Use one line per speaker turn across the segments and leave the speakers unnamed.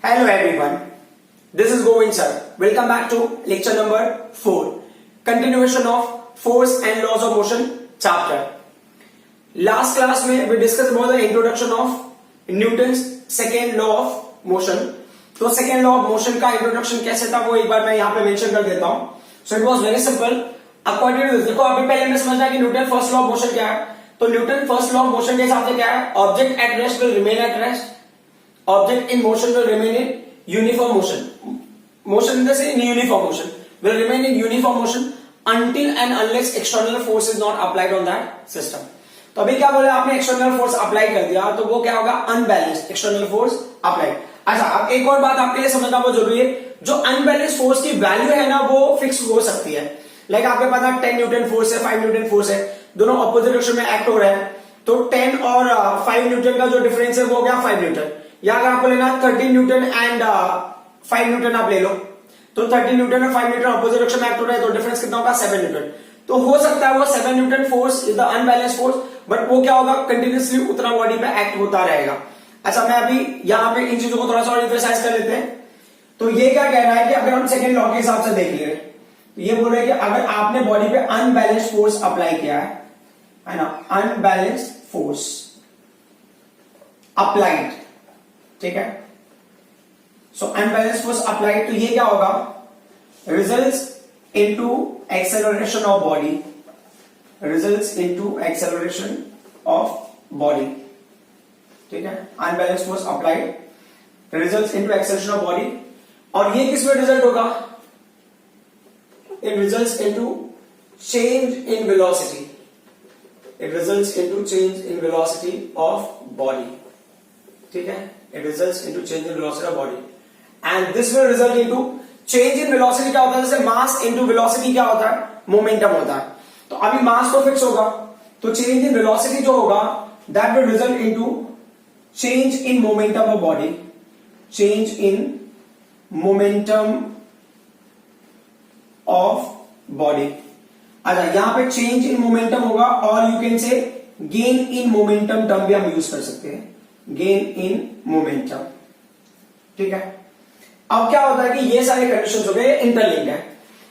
Hello everyone, this is Govind sir. Welcome back to lecture number 4, continuation of force and laws of motion chapter. Last class में we discussed about the introduction of Newton's second law of motion. तो second law of motion का introduction कैसे था वो एक बार मैं यहाँ पे mention कर देता हूँ. So it was very simple. According to this, देखो अभी पहले हमने समझा कि Newton first law of motion क्या है. तो Newton first law of motion के हिसाब से क्या है, object at rest will remain at rest, object in motion will remain in uniform motion. Motion in the sense in uniform motion will remain in uniform motion until and unless external force is not applied on that system. तो अभी क्या बोले आपने, external force apply कर दिया तो वो क्या होगा, अनबैलेंस्ड एक्सटर्नल फोर्स अप्लाइड. अच्छा, अब एक और बात आपके लिए समझना बहुत जरूरी है. जो अनबैलेंस्ड फोर्स की वैल्यू है ना वो फिक्स हो सकती है. लाइक आपके पास 10 न्यूटन फोर्स है, 5 न्यूटन फोर्स है, दोनों ऑपोजिट डायरेक्शन में एक्ट हो रहे हैं. तो 10 और 5 न्यूटन का जो डिफरेंस है वो हो गया 5 न्यूटन. या अगर आपको लेना 30 न्यूटन एंड 5 न्यूटन आप ले लो, तो 30 न्यूटन और 5 न्यूटन ऑपोजिट डायरेक्शन में एक्ट हो रहा है तो डिफरेंस कितना होगा, 7 न्यूटन. तो हो सकता है वो 7 Newton force is the unbalanced force, but वो क्या होगा, कंटिन्यूसली उतना बॉडी पे एक्ट होता रहेगा. अच्छा, मैं अभी यहाँ पे इन चीजों को थोड़ा सा और एक्सरसाइज कर लेते हैं. तो ये क्या कह रहा है कि अगर हम सेकंड लॉ के हिसाब से देख ले रहे तो ये बोल रहे हैं कि अगर आपने बॉडी पे अनबैलेंस्ड फोर्स अप्लाई किया है ना, अनबैलेंस्ड फोर्स अप्लाइड, ठीक है. सो अनबैलेंस्ड फोर्स अप्लाइड, तो ये क्या होगा, results into acceleration of body, results into acceleration of body, ठीक है. Unbalanced force applied results into acceleration of body. और ये किस में रिजल्ट होगा, it results into change in velocity, it results into change in velocity of body, ठीक है. It results into change in velocity of body, and this will result into change in velocity. क्या होता है, जैसे mass into velocity क्या होता है, momentum होता है. तो अभी mass तो fix होगा, तो change in velocity जो होगा that will result into change in momentum of body, change in momentum of body. अच्छा, यहां पे change in momentum होगा, और you can say gain in momentum term भी हम यूज कर सकते हैं, गेन इन मोमेंटम, ठीक है. अब क्या होता है कि ये सारे कंडीशंस हो गए इंटरलिंक्ड है,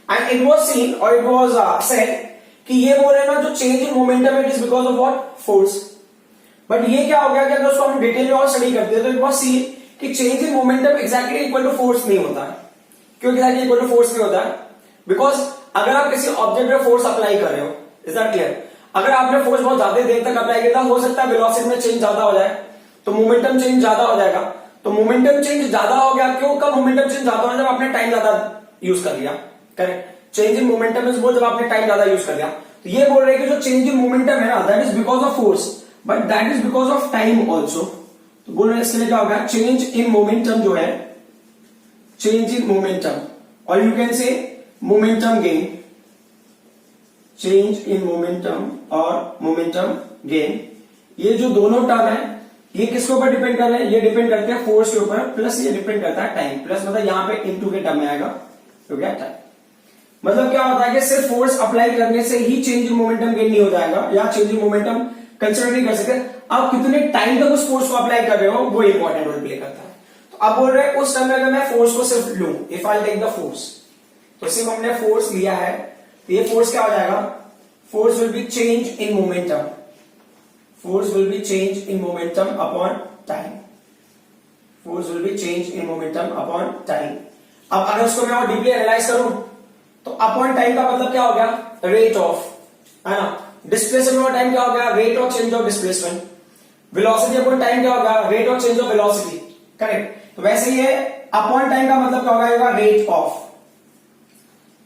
एंड इट वाज सीन और इट वाज सेड कि ये बोल रहे हैं ना जो change in momentum it is because of what, force. But ये क्या हो गया कि अगर उसको हम डिटेल में और स्टडी करते हैं तो इट वाज सीन कि change in momentum exactly equal to force नहीं होता है. क्यों एग्जैक्टली इक्वल टू फोर्स नहीं होता है, बिकॉज अगर आप किसी ऑब्जेक्ट पे फोर्स अप्लाई कर रहे हो, इज दैट क्लियर, अगर आपने फोर्स बहुत ज्यादा देर तक अप्लाई किया हो सकता है वेलोसिटी में चेंज ज्यादा हो जाए, तो मोमेंटम चेंज ज्यादा हो जाएगा. तो मोमेंटम चेंज ज्यादा हो गया, क्यों, कब मोमेंटम चेंज ज्यादा हो, जब आपने टाइम ज्यादा यूज कर लिया. Correct, change in momentum is बोल जब आपने टाइम ज्यादा यूज कर लिया. तो ये बोल रहे हैं कि जो चेंज इन मोमेंटम है ना that is because of force, but that is because of time also. तो बोल रहे हैं इसके लिए क्या होगा, चेंज इन मोमेंटम जो है, चेंज इन मोमेंटम, और यू कैन से momentum gain, change in momentum और मोमेंटम गेन. ये जो दोनों टर्म है ये किसके ऊपर डिपेंड कर रहे हैं, ये डिपेंड करते हैं फोर्स के ऊपर, प्लस ये डिपेंड करता है टाइम, प्लस मतलब यहां पे इनटू के टर्म में आएगा तो क्या टाइम. मतलब क्या होता है कि सिर्फ फोर्स अप्लाई करने से ही चेंज इन मोमेंटम गेन नहीं हो जाएगा, या चेंज इन मोमेंटम कंसिडर नहीं कर सकते. आप कितने टाइम तक उस फोर्स को अप्लाई कर रहे हो वो इंपॉर्टेंट रोल प्ले करता है. तो अब बोल रहे हैं उस टाइम में अगर मैं फोर्स को सिर्फ लूं, if I take the force, तो सिर्फ हमने फोर्स लिया है तो ये फोर्स क्या हो जाएगा, force will be change in momentum, force will be change in momentum upon time, force will be change in momentum upon time. अब अगर उसको मैं और डीपली एनालाइज करूं तो अपॉन टाइम का मतलब क्या हो गया, रेट ऑफ, है ना. डिस्प्लेसमेंट और टाइम क्या हो गया, rate of change of displacement. Velocity upon time क्या होगा, rate of change of velocity. Correct. तो वैसे ही है अपॉन टाइम का मतलब क्या होगा, रेट ऑफ,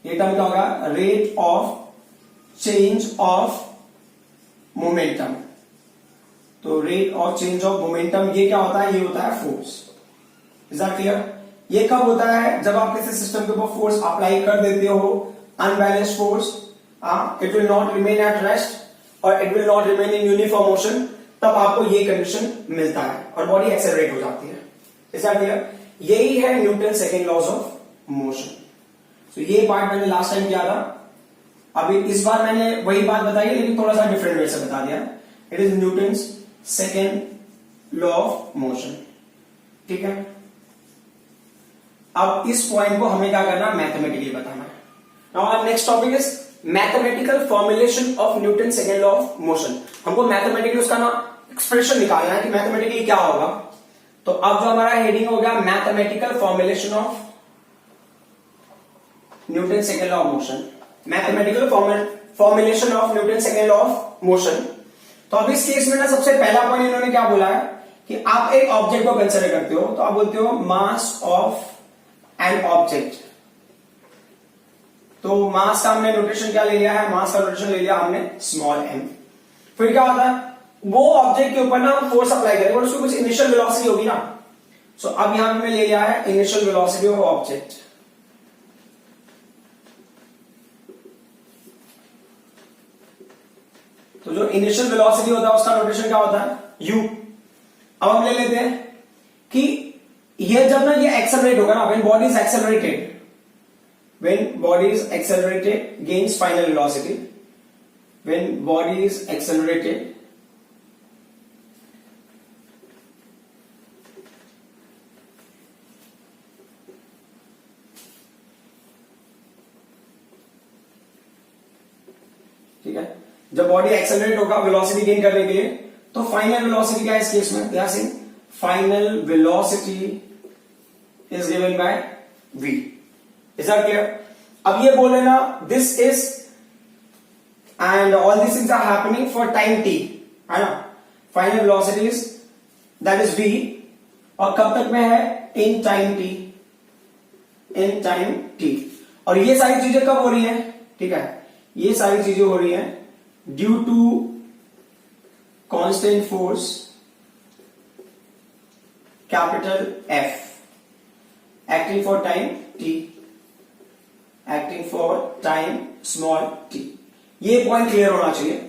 ये टर्म क्या होगा, rate of change of momentum. तो rate of change of momentum ये क्या होता है, ये होता है फोर्स. Is that clear. ये कब होता है, जब आप किसी सिस्टम के ऊपर फोर्स अप्लाई कर देते हो, unbalanced force, it will not remain at rest और it will not remain in uniform motion, तब आपको ये कंडीशन मिलता है और बॉडी एक्सेलरेट हो जाती है. Is that clear. यही है Newton second laws of motion. तो ये पार्ट मैंने लास्ट टाइम किया था, अभी इस बार मैंने वही बात बताई लेकिन थोड़ा सा डिफरेंट वे से बता दिया. It is Newton's second law of motion, ठीक है. अब इस पॉइंट को हमें क्या करना है, मैथमेटिकली बताना है। Now next topic is mathematical formulation of Newton second law of motion. हमको मैथमेटिकली उसका ना एक्सप्रेशन निकालना है कि मैथमेटिकली क्या होगा। तो अब जो हमारा हेडिंग हो गया mathematical formulation of Newton second law of motion, mathematical formulation of Newton second law of motion. तो अब इस केस में ना सबसे पहला पॉइंट इन्होंने क्या बोला है कि आप एक ऑब्जेक्ट को कंसिडर करते हो तो आप बोलते हो मास ऑफ एन ऑब्जेक्ट। तो मास का हमने नोटेशन क्या ले लिया है, मास का नोटेशन ले लिया हमने स्मॉल m। फिर क्या होता है, वो ऑब्जेक्ट के ऊपर ना फोर्स अप्लाई करेगा और उसको कुछ इनिशियल वेलोसिटी होगी ना। सो अब यहां पे मैं ले लिया है इनिशियल वेलोसिटी ऑफ ऑब्जेक्ट। तो जो इनिशियल वेलोसिटी होता है उसका नोटेशन क्या होता है, u। अब हम ले लेते हैं कि ये जब ना ये एक्सेलरेट होगा ना, when body is accelerated, when body is accelerated gains final velocity, when body is accelerated ठीक है, जब बॉडी एक्सेलरेट होगा वेलोसिटी गेन करने के लिए, तो फाइनल वेलोसिटी क्या है इस केस में, ध्यान से final velocity is given by v। Is that clear? अब ये बोले ना this is and all this things are happening for time t, है ना। Final velocity is that is v और कब तक में है, in time t, in time t। और ये सारी चीजें कब हो रही है, ठीक है, ये सारी चीजें हो रही है due to constant force capital F acting for time t, acting for time small t। ये पॉइंट क्लियर होना चाहिए।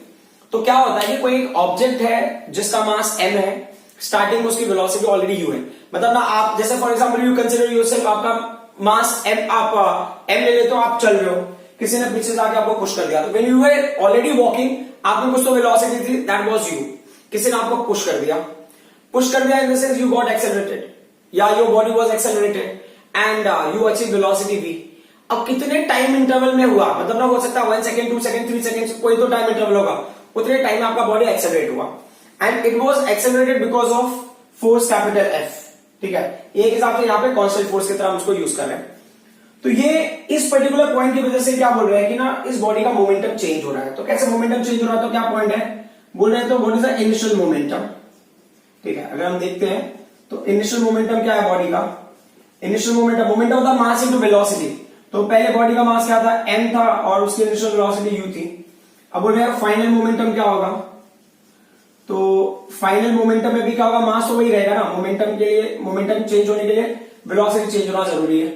तो क्या होता है, ये कोई एक ऑब्जेक्ट है जिसका मास m है, स्टार्टिंग में उसकी वेलोसिटी ऑलरेडी u है। मतलब ना आप जैसे for example you consider yourself, आपका मास m, आप m ले लेते हो, आप चल रहे हो, किसी ने पीछे से आके आपको पुश कर दिया, तो when you were already walking, आपने कुछ तो वेलोसिटी थी, दैट वाज u, किसी ने आपको पुश कर दिया in the sense you got accelerated या your body was accelerated and you achieve velocity v। अब कितने टाइम इंटरवल में हुआ, मतलब ना हो सकता है 1 सेकंड, 2 सेकंड, 3 सेकंड, कोई तो टाइम इंटरवल होगा, उतने टाइम में आपका बॉडी एक्सेलरेट हुआ and it was accelerated because of force capital F। ठीक है, एक हिसाब से यहाँ पे कांस्टेंट फोर्स की तरह हम उसको यूज कर रहे हैं। तो ये इस पर्टिकुलर पॉइंट की वजह से क्या बोल रहे हैं कि ना इस बॉडी का मोमेंटम चेंज हो रहा है। तो कैसे मोमेंटम चेंज हो रहा है, तो क्या पॉइंट है बोल रहे हैं, तो what is the initial momentum. ठीक है, अगर हम देखते हैं तो इनिशियल मोमेंटम क्या है बॉडी का, इनिशियल मोमेंटम होता है मास इनटू वेलोसिटी। तो पहले बॉडी का मास क्या था, m था और उसकी इनिशियल वेलोसिटी u थी। अब बोल रहे हैं फाइनल मोमेंटम क्या होगा, तो फाइनल मोमेंटम में भी क्या होगा, मास तो वही रहेगा ना। मोमेंटम के लिए, मोमेंटम चेंज होने के लिए वेलोसिटी चेंज होना जरूरी है।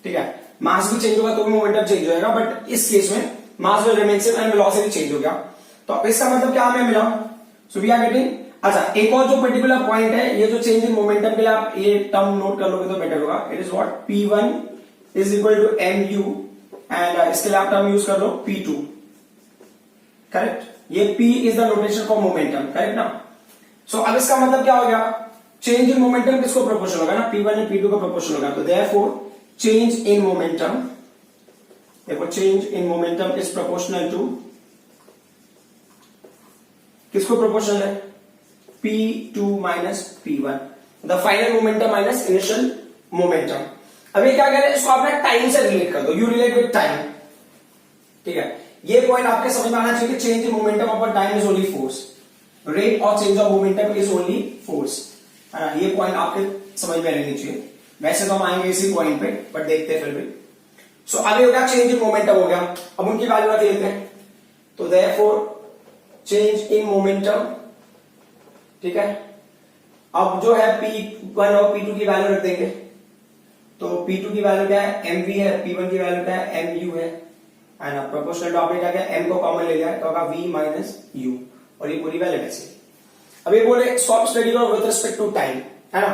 ठीक है, मास भी चेंज होगा तो भी मोमेंटम चेंज होगा, बट इस केस में mass will remain same and velocity change हो गया। तो अब इसका मतलब क्या हमें मिला, सो वी आर गेटिंग। अच्छा, एक और जो पर्टिकुलर पॉइंट है, ये जो चेंज इन मोमेंटम के लिए आप ये टर्म नोट कर लोगे तो बेटर होगा। It is what, P1 is equal to mu and इसके लिए आप टर्म यूज कर लो P2। करेक्ट, ये P is the notation for momentum, correct ना। सो अब इसका मतलब क्या हो गया, चेंज इन मोमेंटम किसको प्रोपोर्शनल होगा ना, P1 एंड P2 को प्रोपोर्शनल होगा। तो देयरफॉर चेंज इन मोमेंटम, देखो change in momentum is proportional to, किसको प्रोपोर्शनल है, P2 minus P1, the final momentum minus initial momentum. अभी क्या करें, इसको आपने टाइम से रिलेट कर दो, यू रिलेट विद टाइम। ठीक है, ये पॉइंट आपके समझ में आना चाहिए कि change in momentum upon time is only force, rate of change of momentum is only force, है ना। ये पॉइंट आपके समझ में रहनी चाहिए। वैसे तो हम आएंगे इसी पॉइंट पे, बट देखते हैं फिर भी। सो आगे हो गया चेंज इन मोमेंटम हो गया, अब उनकी वैल्यू रख लेते हैं। तो देयरफॉर चेंज इन मोमेंटम, ठीक है, अब जो है P1 और P2 की वैल्यू रख देंगे। तो P2 की वैल्यू क्या है, mv है, P1 की वैल्यू क्या है, mu है, ना। प्रोपोर्शनल टू आपने क्या किया, m को कॉमन ले लिया तो होगा v माइनस u, और ये पूरी वैल्यू ऐसी। अब ये बोले सॉल्व स्टडी करो विद रिस्पेक्ट टू टाइम, है ना,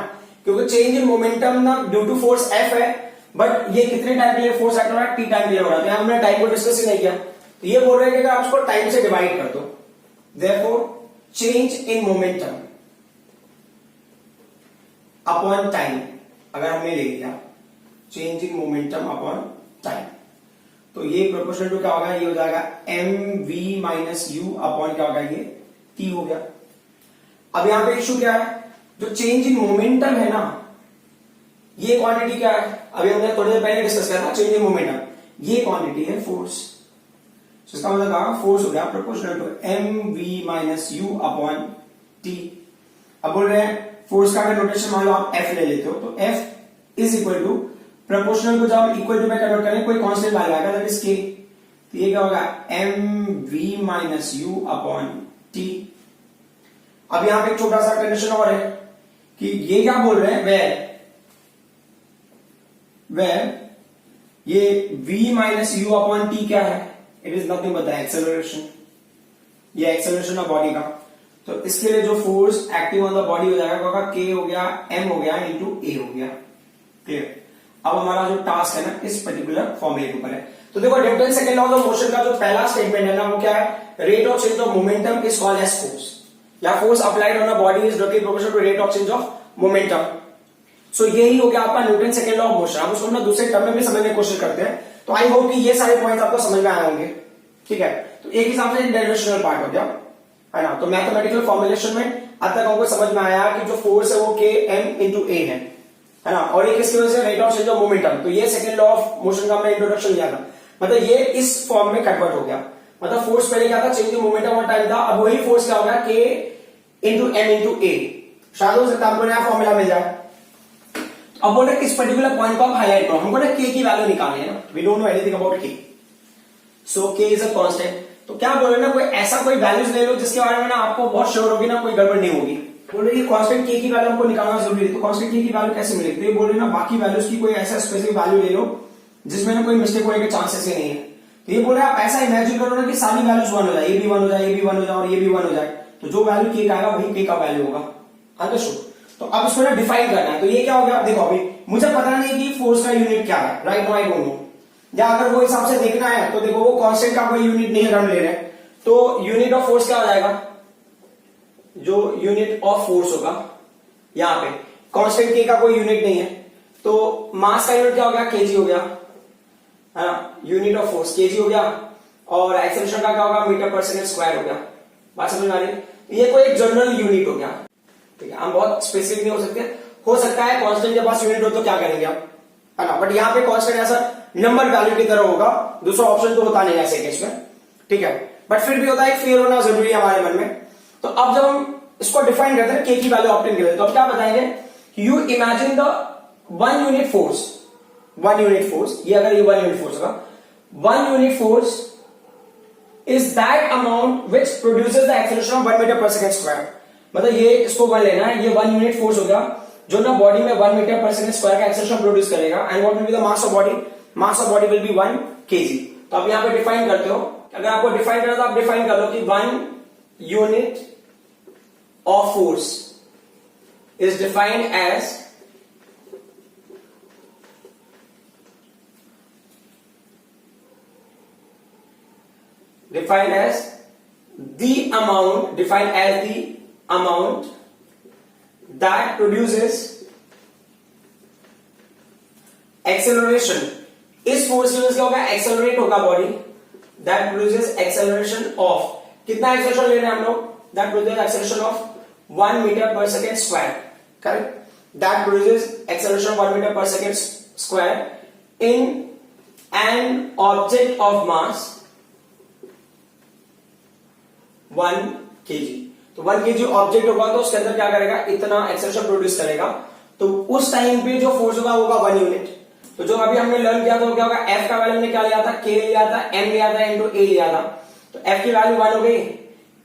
क्योंकि चेंज इन मोमेंटम ना ड्यू टू फोर्स F है, बट ये कितने टाइम के लिए फोर्स एक्ट हो रहा है, t टाइम के लिए हो रहा है। तो हमने टाइम को डिस्कस ही नहीं किया। तो ये बोल रहे हैं कि अगर आप उसको टाइम से डिवाइड कर दो, therefore change in momentum upon time, अगर हमने ले लिया change in momentum upon time. तो ये प्रोपोर्शनल टू क्या होगा, ये हो जाएगा mv माइनस यू अपॉन क्या होगा, ये t हो गया। अब यहां पे इशू क्या है, जो चेंज इन मोमेंटम है ना, ये क्वांटिटी क्या है, अभी हमने थोड़ी देर पहले डिस्कस किया था, चेंज इन मोमेंटम, ये क्वांटिटी है फोर्स। तो इसका मतलब क्या, फोर्स हो गया proportional to mv minus you upon t। अब बोल रहे हैं फोर्स का अगर नोटेशन मान लो आप f ले लेते हो, तो f is equal to proportional को जब हम इक्वल टू में कन्वर्ट करें कोई कांस्टेंट वैल्यू आएगा, दैट इज k। तो ये क्या होगा, mv minus you upon t। अब यहां पे एक छोटा सा कंडीशन और है कि ये क्या बोल रहे हैं, वेर ये v minus you upon t क्या है, it is nothing but the acceleration, ये एक्सेलरेशन ऑफ बॉडी का। तो इसके लिए जो force acting on the body हो जाएगा k हो गया m हो गया इंटू a हो गया। क्लियर। अब हमारा जो टास्क है ना इस पर्टिकुलर फॉर्मूले के ऊपर है। तो देखो Newton second law of motion का जो पहला स्टेटमेंट है ना, वो क्या है, rate of change of momentum is called as force, या force applied on a body is directly proportional to rate of change of momentum. So यही हो गया आपका Newton second law of motion. अब उसको ना दूसरे टर्म में भी समझने की कोशिश करते हैं। तो आई होप कि ये सारे पॉइंट्स आपको समझ में आए होंगे। ठीक है, तो एक हिसाब से डेरिवेशनल पार्ट हो गया, है ना। तो मैथमेटिकल फॉर्मुलेशन में अब तक हमको समझ में आया कि जो फोर्स है वो k m इंटू a है ना, और ये किसकी वजह से, rate of change of momentum. तो ये सेकंड लॉ ऑफ मोशन का हमने इंट्रोडक्शन लिया था, मतलब ये इस फॉर्म में कन्वर्ट हो गया। मतलब फोर्स पहले क्या था, चेंज इन मोमेंटम और टाइम था, अब वही फोर्स क्या हो गया, k into m into a। शायद हो सकता है हमको नया फॉर्मूला मिल जाए। अब बोल रहे इस पर्टिकुलर पॉइंट को आप हाईलाइट करो, हमको ना k की वैल्यू निकालनी है ना, we don't know anything about k, so k is a constant. तो क्या बोल रहे ना, कोई ऐसा कोई वैल्यूज ले लो जिसके बारे में ना आपको बहुत श्योर होगी ना, कोई गड़बड़ नहीं होगी। बोल रहे कांस्टेंट k की वैल्यू हमको निकालना जरूरी है। तो कांस्टेंट k की वैल्यू कैसे मिलेगी, तो ये बोल रहे ना बाकी वैल्यूज की कोई ऐसा स्पेसिफिक वैल्यू ले लो जिसमें ना कोई मिस्टेक होने के चांसेस ही नहीं है। तो ये बोल रहे आप ऐसा इमेजिन करो ना कि सारी वैल्यूज 1 हो जाए, ये भी 1 हो जाए, ये भी 1 हो जाए और ये भी 1 हो जाए, तो जो वैल्यू k का आएगा वही k का वैल्यू होगा। अंडरस्टूड। तो अब इसको ना डिफाइन करना है। तो ये क्या हो गया, देखो अभी मुझे पता नहीं कि फोर्स का यूनिट क्या है, right now I don't know, या अगर वो हिसाब से देखना है तो देखो वो कांस्टेंट का कोई यूनिट नहीं है, हम ले रहे हैं, तो यूनिट ऑफ फोर्स क्या हो जाएगा, जो यूनिट ऑफ फोर्स होगा यहां पे कांस्टेंट k का कोई यूनिट नहीं है, तो मास का यूनिट क्या हो गया, kg हो गया, है ना, यूनिट ऑफ फोर्स kg हो गया, और एक्सेलरेशन का क्या होगा, मीटर पर सेकंड स्क्वायर हो गया। बात समझ में आ रही, ये कोई एक जनरल यूनिट हो गया। ठीक है, हम बहुत स्पेसिफिक नहीं हो सकता है कांस्टेंट के पास यूनिट हो तो क्या करेंगे आप, है ना, बट यहाँ पे कांस्टेंट ऐसा नंबर वैल्यू की तरह होगा, दूसरा ऑप्शन तो होता नहीं ऐसे केस में। ठीक है, बट फिर भी होता है फेयर होना जरूरी है हमारे मन में। तो अब जब हम इसको डिफाइन करते हैं k की वैल्यू ऑप्टेन करते हैं, तो अब क्या बताएंगे, you imagine the 1 unit force, 1 unit force, ये अगर ये 1 यूनिट फोर्स होगा, 1 unit force is that amount which produces the acceleration of 1 metre पर सेकंड स्क्वायर। मतलब ये इसको 1 लेना है, ये 1 यूनिट फोर्स हो गया जो ना बॉडी में 1 मीटर पर सेकंड स्क्वायर का एक्सेलरेशन प्रोड्यूस करेगा, and what will be the mass of body, mass of body will be 1 kg। तो अब यहां पे डिफाइन करते हो, अगर आपको डिफाइन करना तो आप डिफाइन कर लो कि 1 unit of force is defined as the amount that produces acceleration। इस फोर्स की वजह से क्या होगा, एक्सेलरेट होगा body, that produces acceleration of, कितना एक्सेलरेशन ले रहे हैं हम लोग, that produces acceleration of 1 metre पर second square, correct, that produces acceleration of 1 metre पर second square in an object of mass 1 kg। तो 1 kg ऑब्जेक्ट होगा तो उसके अंदर क्या करेगा, इतना एक्सेलरेशन प्रोड्यूस करेगा। तो उस टाइम पे जो फोर्स होगा वो होगा 1 यूनिट। तो जो अभी हमने लर्न किया था वो क्या होगा, f का वैल्यू हमने क्या लिया था, k लिया था, m लिया था, इंटू a लिया था। तो f की वैल्यू 1 हो गई,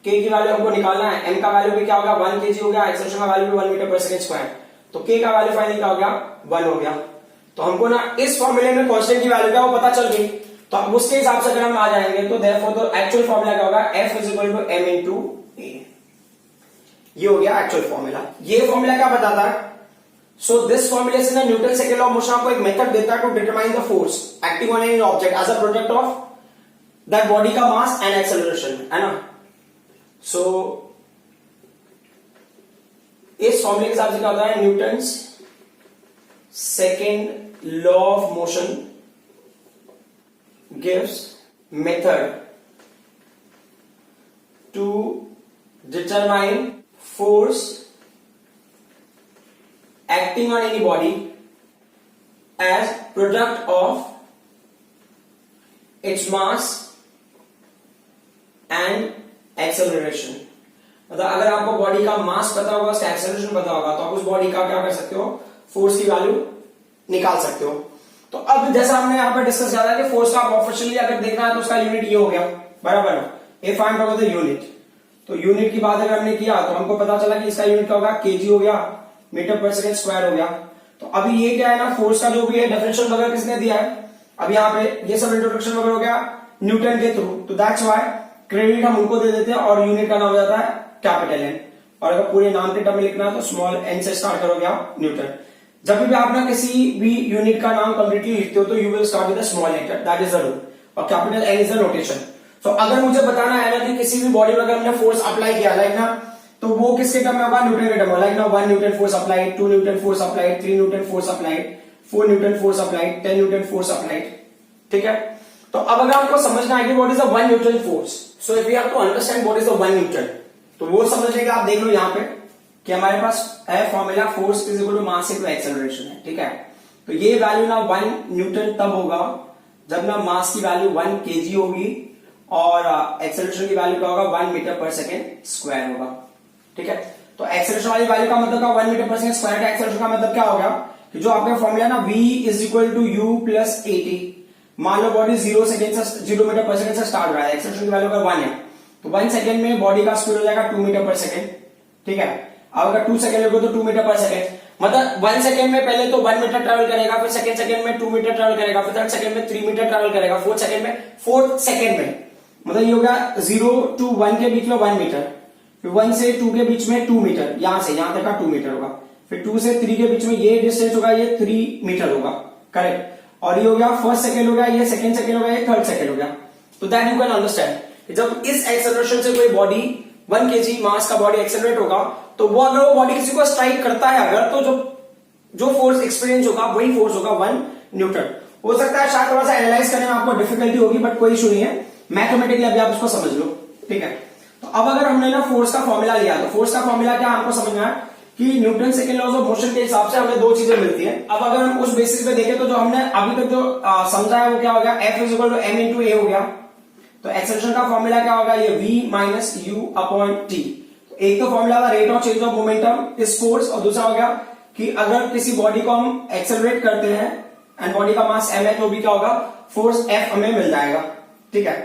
k की वैल्यू हमको निकालना है, m का वैल्यू भी क्या होगा 1 kg हो गया, एक्सेलरेशन का वैल्यू भी 1 मीटर पर सेकंड स्क्वायर, तो k का वैल्यू फाइनली क्या हो गया 1 हो गया। तो हमको ना इस फॉर्मूले में कांस्टेंट की वैल्यू क्या वो पता चल गई। तो अब उसके हिसाब से अगर हम आ जाएंगे तो देयरफॉर तो एक्चुअल फॉर्मूला क्या होगा, f is equal to m into a। ये हो गया एक्चुअल फॉर्मूला। ये फॉर्मूला क्या बताता है, सो दिस फॉर्मूला से ना Newton second law of motion आपको एक मेथड देता है to determine the force acting on any object as a product of that body का मास एंड एक्सेलरेशन, है ना। सो इस फॉर्मूले के हिसाब से क्या होता है, Newton's second law of motion gives method to determine force acting on any body as product of its mass and acceleration। मतलब अगर आपको बॉडी का मास पता होगा, उसका एक्सेलरेशन पता होगा, तो आप उस बॉडी का क्या कर सकते हो, फोर्स की वैल्यू निकाल सकते हो। तो अब जैसा हमने यहाँ पर डिस्कस किया था कि फोर्स का ऑफिशियली अगर देखना है तो उसका यूनिट ये हो गया, बराबर है, ए फाइंड आउट द यूनिट। तो यूनिट की बात अगर हमने किया तो हमको पता चला कि इसका यूनिट क्या होगा, केजी हो गया, मीटर पर सेकेंड स्क्वायर हो गया। तो अभी ये क्या है ना, फोर्स का जो भी है डेफिनेशन वगैरह किसने दिया है, अब यहाँ पे ये सब इंट्रोडक्शन वगैरह हो गया न्यूटन के थ्रू। तो दैट्स व्हाई क्रेडिट हम उनको दे देते हैं और यूनिट का नाम हो जाता है कैपिटल एन, और अगर पूरे नाम के टर्म में लिखना है तो स्मॉल एन से स्टार्ट करोगे आप न्यूटन। जब भी आप ना किसी भी यूनिट का नाम कंप्लीटली लिखते हो तो you will start with small letter, that is the rule, और capital N is the notation. तो अगर मुझे बताना है ना कि किसी भी बॉडी में अगर हमने फोर्स अप्लाई किया लाइक ना, तो वो किसके टर्म में होगा, न्यूटन के टर्म में, लाइक ना 1 newton force applied, 2 newton force applied, 3 newton force applied, 4 newton force applied, 10 newton force applied. ठीक है, तो अब अगर आपको समझना है कि what is the 1 newton force, so if you have to understand what is the 1 newton, तो वो समझने का आप देख लो यहाँ पे कि हमारे पास है formula force is equal to mass into acceleration है। ठीक है, तो ये वैल्यू ना 1 न्यूटन तब होगा जब ना मास की वैल्यू 1 केजी होगी और एक्सेलरेशन की वैल्यू क्या होगा, 1 मीटर पर सेकेंड स्क्वायर होगा। ठीक है, तो एक्सेलरेशन वाली वैल्यू का मतलब क्या, 1 मीटर पर सेकेंड स्क्वायर का एक्सेलरेशन का मतलब क्या हो गया कि जो आपका फॉर्मूला ना v is equal to u plus 80, मान लो बॉडी 0 मीटर पर सेकेंड से स्टार्ट हो रहा है, एक्सेलरेशन की वैल्यू अगर 1 है तो 1 सेकेंड में बॉडी का स्पीड हो जाएगा 2 मीटर पर सेकेंड। ठीक है, अब अगर 2 सेकेंड लगो तो 2 मीटर पर सेकेंड, मतलब 1 सेकेंड में पहले तो 1 मीटर ट्रेवल करेगा, फिर सेकेंड सेकेंड में 2 मीटर ट्रेवल करेगा, फिर थर्ड सेकेंड में 3 मीटर ट्रेवल करेगा, फोर्थ सेकेंड में मतलब ये होगा 0 to 1 के बीच में 1 मीटर, फिर 1 से 2 के बीच में 2 मीटर, यहां से यहां तक का 2 मीटर होगा, फिर 2 से 3 के बीच में ये डिस्टेंस होगा, ये 3 मीटर होगा, करेक्ट। और ये हो गया फर्स्ट सेकेंड हो गया, ये सेकेंड सेकेंड हो गया, ये थर्ड सेकेंड हो गया। तो दैट यू कैन अंडरस्टैंड जब इस एक्सेलरेशन से कोई बॉडी 1 केजी मास का बॉडी एक्सेलरेट होगा, तो वो अगर वो बॉडी किसी को स्ट्राइक करता है अगर, तो जो फोर्स एक्सपीरियंस होगा वही फोर्स होगा 1 न्यूटन। हो सकता है शायद थोड़ा सा एनालाइज करने में आपको डिफिकल्टी होगी, बट कोई इशू नहीं है, मैथमेटिकली अभी आप उसको समझ लो। ठीक है, तो अब अगर हमने ना फोर्स का फॉर्मूला लिया, तो फोर्स का फॉर्मूला क्या हमको समझना है कि Newton second laws of motion के हिसाब से हमें 2 चीजें मिलती है। अब अगर हम उस बेसिस पे देखें तो जो हमने अभी तक जो समझा है वो क्या हो गया, F is equal to m into a हो गया। तो एक्सेलरेशन का फॉर्मूला क्या होगा, ये v minus you upon T. एक तो फॉर्मूला था rate of change of momentum इस फोर्स, और दूसरा हो गया कि अगर किसी बॉडी को हम एक्सेलरेट करते हैं एंड बॉडी का मास m है तो भी क्या होगा, फोर्स F हमें मिल जाएगा। ठीक है,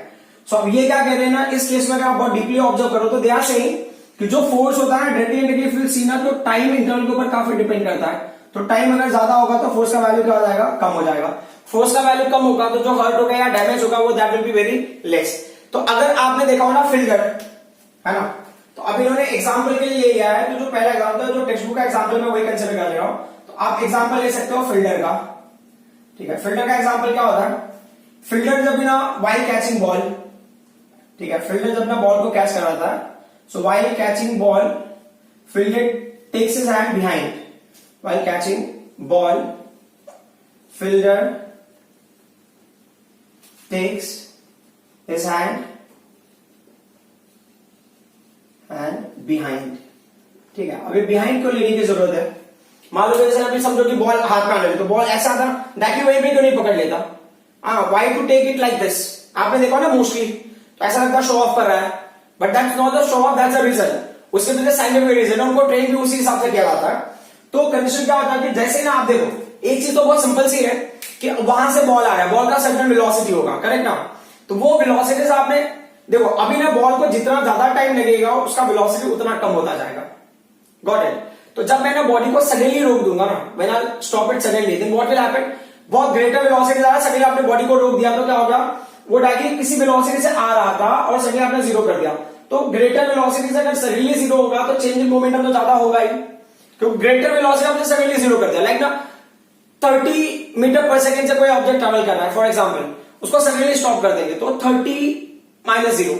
सो अब ये क्या कह रहे हैं ना, इस केस में अगर आप बहुत डीपली ऑब्जर्व करो तो दे आर सेइंग कि जो फोर्स होता है डायरेक्टली इंडिकेटली फील्ड सी ना, तो टाइम इंटरवल के ऊपर काफी डिपेंड करता है। तो टाइम अगर ज्यादा होगा तो फोर्स का वैल्यू क्या हो जाएगा, कम हो जाएगा। फोर्स का वैल्यू कम होगा तो जो हर्ट होगा या डैमेज होगा वो that will be very less. तो अगर आपने देखा हो ना फिल्डर है ना, तो अब इन्होंने एग्जाम्पल के लिए लिया है, तो जो पहला एग्जाम्पल जो टेक्स्ट बुक का एग्जाम्पल में वही कंसिडर कर रहा हूं। तो आप एग्जाम्पल ले सकते हो फिल्डर का। ठीक है, फिल्डर का एग्जाम्पल क्या होता है, फिल्डर जब ना व्हाइल कैचिंग बॉल, ठीक है, फिल्डर जब ना बॉल को कैच कराता है, so while catching ball fielder takes his hand behind, while catching ball fielder takes his hand behind। ठीक है, अभी behind क्यों लेने की जरूरत है, मान लो जैसे अभी समझो कि बॉल हाथ में आ रही, तो बॉल ऐसा था डायरेक्टली वहीं पे क्यों नहीं पकड़ लेता, why to take it like this, आपने देखा ना मोस्टली, तो ऐसा लगता है शो ऑफ कर रहा है, but that's not the show off, that's a reason, उसके पीछे साइंटिफिक रीजन है, उनको ट्रेन भी उसी हिसाब से किया जाता है। तो कंडीशन क्या होता है कि जैसे ना आप देखो, एक चीज तो बहुत सिंपल सी है कि वहां से बॉल आ रहा है, बॉल का सर्टेन वेलोसिटी होगा, करेक्ट ना, तो वो वेलोसिटी से आपने देखो अभी ना बॉल को जितना ज्यादा टाइम लगेगा उसका वेलोसिटी उतना कम होता जाएगा, गॉट इट। तो जब मैं ना बॉडी को सडनली रोक दूंगा ना, when I stop it suddenly, then what will happen, बहुत ग्रेटर वेलोसिटी जा रहा है, सडनली आपने बॉडी को रोक दिया तो क्या होगा, वो डायरेक्टली किसी वेलोसिटी से आ रहा था और सडनली आपने जीरो कर दिया। तो ग्रेटर वेलोसिटी से अगर सडनली जीरो होगा तो चेंज इन मोमेंटम तो ज्यादा होगा ही, क्योंकि ग्रेटर वेलोसिटी आपने सडनली जीरो कर दिया। लाइक ना 30 मीटर पर सेकेंड से कोई ऑब्जेक्ट ट्रेवल कर रहा है फॉर एग्जाम्पल, उसको सडनली स्टॉप कर देंगे तो 30 माइनस 0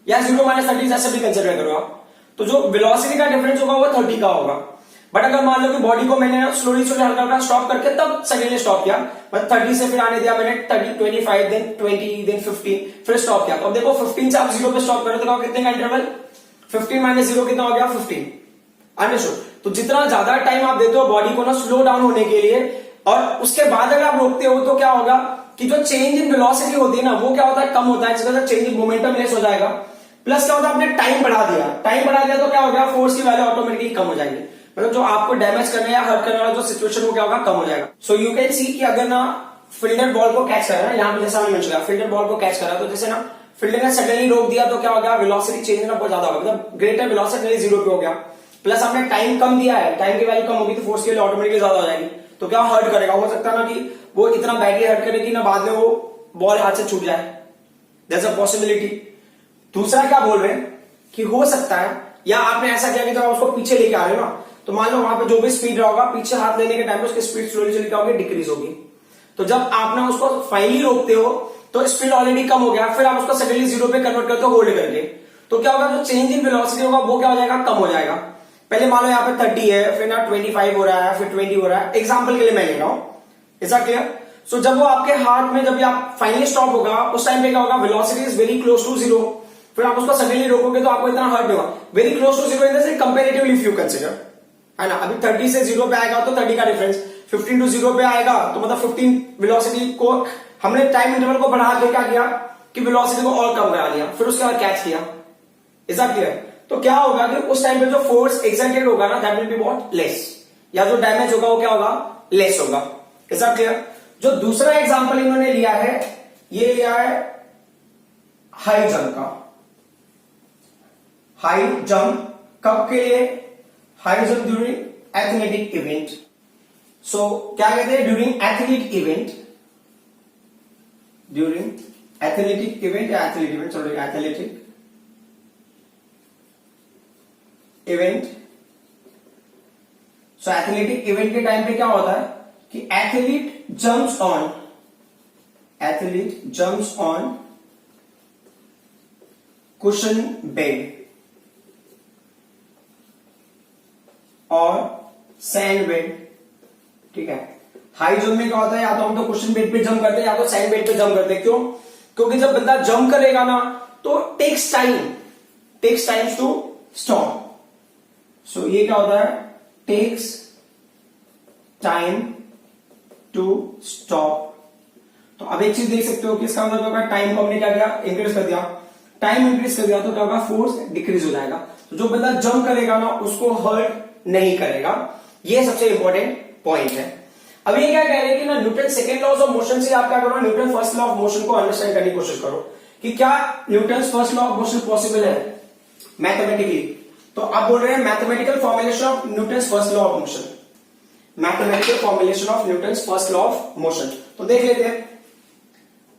या 0 माइनस 30 जैसे भी कंसिडर करो आप, तो जो वेलोसिटी का डिफरेंस होगा वो 30 का होगा। बट अगर मान लो कि बॉडी को मैंने स्लोली स्लोली हल्का हल्का स्टॉप करके तब सडनली स्टॉप किया, मतलब 30 से फिर आने दिया मैंने 30, 25, देन 20, देन 15, फिर स्टॉप किया, तो अब देखो 15 से आप 0 पे स्टॉप करो तो कितने का इंटरवल, 15 माइनस 0 कितना हो गया 15। अंडरस्टूड। तो जितना ज्यादा टाइम आप देते हो बॉडी को ना स्लो डाउन होने के लिए, और उसके बाद अगर आप रोकते हो तो क्या होगा कि जो चेंज इन वेलोसिटी होती है ना वो क्या होता है, कम होता है, जिसका चेंज इन मोमेंटम लेस हो जाएगा। प्लस क्या होता है, आपने टाइम बढ़ा दिया, टाइम बढ़ा दिया तो क्या हो गया, फोर्स की वैल्यू ऑटोमेटिकली कम हो जाएगी, मतलब जो आपको डैमेज करने या हर्ट करने वाला जो सिचुएशन वो क्या होगा, कम हो जाएगा। सो यू कैन सी कि अगर ना फील्डर बॉल को कैच कर रहा है, यहाँ पे जैसा मैंने मेंशन किया फील्डर बॉल को कैच कर रहा है, तो जैसे ना फील्डर ने सडनली रोक दिया तो क्या हो गया, वेलोसिटी चेंज ना बहुत ज्यादा होगा, मतलब ग्रेटर वेलोसिटी 0 पे हो गया, प्लस आपने टाइम कम दिया है, टाइम की वैल्यू कम होगी तो फोर्स की वैल्यू ऑटोमेटिकली ज्यादा हो जाएगी, तो क्या हर्ट करेगा, हो सकता है ना कि वो इतना बैडली हर्ट करेगी ना बाद में वो बॉल हाथ से छूट जाए, दैट्स अ पॉसिबिलिटी। दूसरा क्या बोल रहे हैं कि हो सकता है, या आपने ऐसा किया कि जब आप उसको पीछे लेके आ रहे हो ना, तो मान लो वहां पे जो भी स्पीड रहा होगा पीछे हाथ लेने के टाइम पे उसकी स्पीड स्लोली स्लोली क्या होगी, डिक्रीज होगी, तो जब आप ना उसको फाइनली रोकते हो तो स्पीड ऑलरेडी कम हो गया, फिर आप उसको सडनली 0 पे कन्वर्ट करते हो होल्ड करके, तो क्या होगा, जो चेंज इन वेलोसिटी होगा वो क्या हो जाएगा, कम हो जाएगा। पहले मान लो यहाँ पे 30 है, फिर ना 25 हो रहा है, फिर 20 हो रहा है, एग्जाम्पल के लिए मैं ले रहा हूं, ऐसा क्लियर। सो जब वो आपके हाथ में जब आप फाइनली स्टॉप होगा उस टाइम पे क्या होगा, velocity is very close to 0, फिर आप उसको सडनली रोकोगे तो आपको इतना हर्ट नहीं होगा, very close to 0 in the sense comparatively if you consider, है ना। अभी 30 से 0 पे आएगा तो 30 का डिफरेंस, 15 टू 0 पे आएगा तो मतलब 15 वेलोसिटी को हमने टाइम इंटरवल को बढ़ा के क्या किया कि वेलोसिटी को और कम करा लिया, फिर उसके बाद कैच किया, इज दैट क्लियर। तो क्या होगा कि उस टाइम पे जो फोर्स एक्सर्टेड होगा ना that will be what, less, या जो डैमेज होगा वो क्या होगा, लेस होगा, इज दैट क्लियर। जो दूसरा एग्जांपल इन्होंने लिया है, ये लिया है हाई जंप का, हाई जंप कब के लिए, high jump during athletic event. So क्या कहते हैं, during athletic event, during athletic event या athlete event, sorry athletic event. So athletic event के टाइम पे क्या होता है कि athlete jumps on, athlete jumps on cushion bed और सैंड बेड, ठीक है। हाई जंप में क्या होता है, या तो हम तो कुशन बेड पे जंप करते हैं या तो सैंड बेड पे जंप करते हैं, क्यों, क्योंकि जब बंदा जंप करेगा ना तो टेक्स टाइम टू स्टॉप। सो ये क्या होता है, टेक्स टाइम टू स्टॉप। तो अब एक चीज देख सकते हो कि इसका मतलब क्या, टाइम को हमने क्या किया, इंक्रीज कर दिया, टाइम इंक्रीज कर दिया तो क्या होगा, फोर्स डिक्रीज हो जाएगा, तो जो बंदा जंप करेगा ना उसको हर्ट नहीं करेगा, ये सबसे इंपॉर्टेंट पॉइंट है। अब ये क्या कह रहे हैं कि ना Newton second laws of motion से आप क्या करो, Newton first law of motion को अंडरस्टैंड करने की कोशिश करो कि क्या Newton first law of motion possible है मैथमेटिकली। तो आप बोल रहे हैं mathematical formulation of Newton first law of motion, mathematical formulation of Newton first law of motion, तो देख लेते हैं।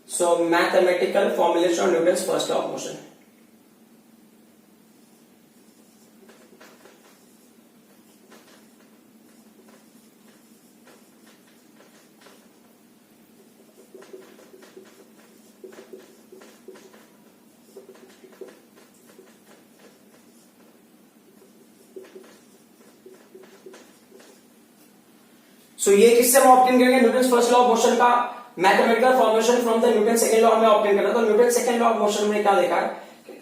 So mathematical formulation of Newton first law of motion, so ये किससे हम ऑब्टेन करेंगे, Newton first law of motion का mathematical formulation from the Newton second law में ऑब्टेन करना। तो Newton second law of motion में क्या देखा है,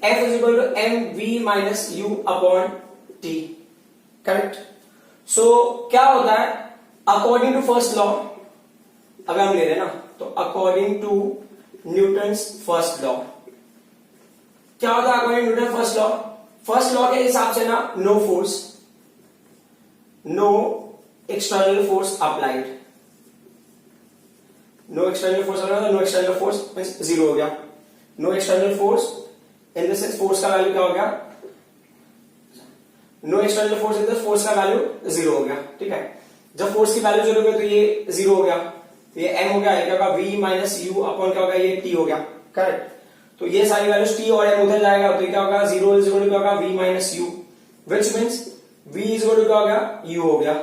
F is equal to m v minus you upon t, correct. So क्या होता है, अकॉर्डिंग टू फर्स्ट लॉ, अगर हम ले रहे हैं ना तो according to Newton first law क्या होता है, according to Newton first law के हिसाब से ना no force, no external force applied, no external force applied, no external force means zero हो गया, no external force in the sense force का वैल्यू क्या हो गया, no external force in the force का वैल्यू जीरो हो गया, ठीक है। जब फोर्स की वैल्यू जीरो हो गया तो ये जीरो हो गया, तो ये एम हो गया, क्या होगा वी माइनस यू अपॉन क्या होगा, ये टी हो गया, करेक्ट। तो ये सारी वैल्यूज टी और एम उधर जाएगा तो क्या होगा, जीरो इज इक्वल टू क्या होगा, V minus U, which means V is equal to क्या हो गया, यू हो गया।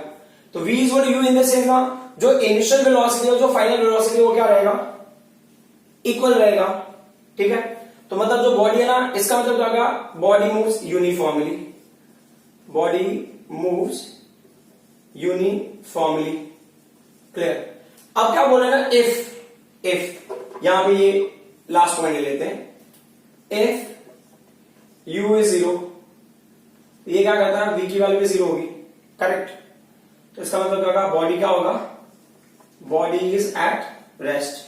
तो v is equal to U in the sense ना जो इनिशियल वेलोसिटी और जो फाइनल वेलोसिटी वो क्या रहेगा, इक्वल रहेगा, ठीक है। तो मतलब जो बॉडी है ना इसका मतलब क्या होगा, body moves uniformly, body moves uniformly. Clear. अब क्या बोला ना, इफ यहां पे ये लास्ट पॉइंट ले लेते हैं, इफ u इज 0, ये क्या करता है, v की वैल्यू भी 0 होगी, करेक्ट। तो इसका मतलब क्या होगा, बॉडी क्या होगा, बॉडी इज एट रेस्ट,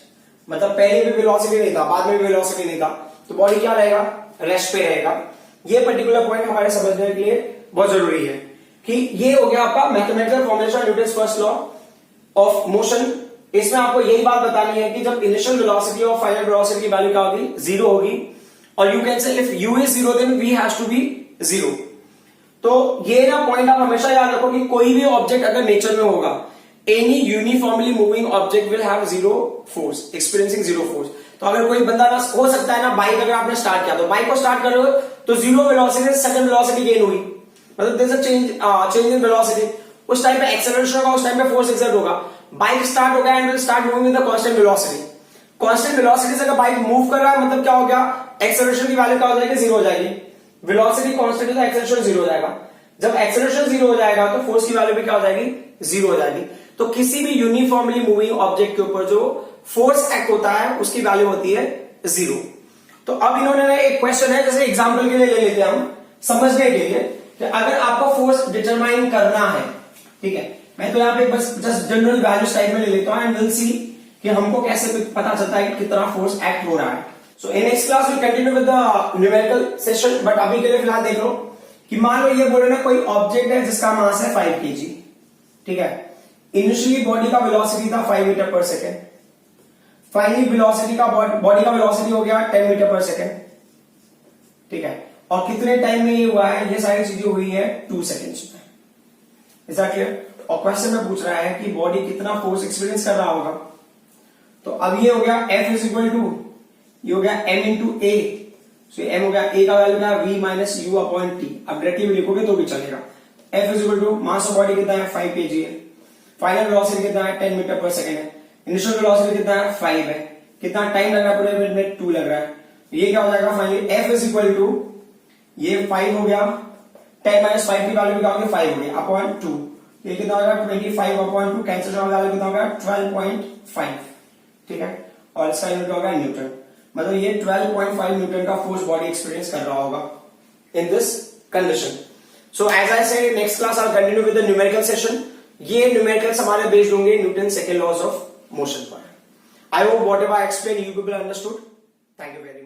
मतलब पहले भी वेलोसिटी नहीं था, बाद में भी वेलोसिटी नहीं था, तो बॉडी क्या रहेगा, रेस्ट पे रहेगा। ये पर्टिकुलर पॉइंट हमारे समझने के लिए बहुत जरूरी है कि ये हो गया आपका mathematical formulation Newton's first law of motion. इसमें आपको यही बात बतानी है कि जब इनिशियल वेलोसिटी और फाइनल वेलोसिटी की वैल्यू क्या होगी, 0 होगी, और you can say if u is 0 then v has to be 0। तो ये ना पॉइंट आप हमेशा याद रखो कि कोई भी ऑब्जेक्ट अगर नेचर में होगा, any uniformly moving object will have 0 force, experiencing 0 force. तो अगर कोई बंदा ना, हो सकता है ना, बाइक अगर आपने स्टार्ट किया, तो बाइक को स्टार्ट कर रहे हो तो 0 वेलोसिटी सेकंड वेलोसिटी गेन हुई, मतलब there is a change in velocity. उस टाइम पे एक्सेलरेशन होगा, उस टाइम पे फोर्स एक्सर्ट होगा। बाइक स्टार्ट हो गया and will start moving with the constant velocity. Constant velocity से अगर बाइक मूव कर रहा है, मतलब क्या हो गया, एक्सेलरेशन की वैल्यू क्या हो जाएगी, 0 हो जाएगी। वेलोसिटी कांस्टेंट है तो एक्सेलरेशन 0 हो जाएगा। जब एक्सेलरेशन 0 हो जाएगा तो फोर्स की वैल्यू भी क्या हो जाएगी, 0 हो जाएगी। तो किसी भी यूनिफॉर्मली मूविंग ऑब्जेक्ट के ऊपर जो फोर्स एक्ट होता है उसकी वैल्यू होती है 0। तो अब इन्होंने एक क्वेश्चन है, जैसे एग्जांपल के लिए ले लेते हैं हम समझने के लिए, कि अगर आपको फोर्स डिटरमाइन करना है, ठीक है, मैं तो यहाँ पे बस जस्ट जनरल वैल्यूज टाइप में ले लेता हूं एंड विल सी कि हमको कैसे पता चलता है कि कितना फोर्स एक्ट हो रहा है। So in next class will continue with the numerical session, but अभी के लिए फिलहाल देख लो कि मान लो ये बोले ना कोई ऑब्जेक्ट है जिसका मास है 5 kg, ठीक है, इनिशियली बॉडी का वेलोसिटी था 5 मीटर पर सेकेंड, फाइनली वेलोसिटी का बॉडी का वेलोसिटी हो गया 10 मीटर पर सेकेंड, ठीक है, और कितने टाइम में ये हुआ है, ये सारी चीजें हुई है 2 सेकेंड्स में। Is that clear? और क्वेश्चन में पूछ रहा है कि बॉडी कितना फोर्स एक्सपीरियंस कर रहा होगा। तो अब ये हो गया F इज इक्वल टू, ये हो गया m इंटू ए, m हो गया, a का वैल्यू क्या है, v minus you upon T. अब डायरेक्टली भी लिखोगे तो भी चलेगा। F is equal to mass of body कितना है, 5 kg है, फाइनल वेलोसिटी कितना है, 10 मीटर पर सेकेंड है, इनिशियल वेलोसिटी कितना है, 5 है, कितना टाइम लग रहा है पूरे मिनट में, 2 लग रहा है। ये क्या हो जाएगा finally, F is equal to, ये 5 हो गया, 10 माइनस 5 की वैल्यू क्या होगी, 5 हो गया, अपॉन 2, ये कितना होगा 25 अपॉन 2, कैंसिल होगा, वैल्यू कितना होगा 12.5, ठीक है, और इसका यूनिट होगा न्यूटन। मतलब ये 12.5 न्यूटन का फोर्स बॉडी एक्सपीरियंस कर रहा होगा in this condition. So as I say next class I continue with the numerical session. ये न्यूमेरिकल्स हमारे बेस्ड होंगे Newton second laws of motion पर। I hope whatever I explain you people understood. Thank you very much.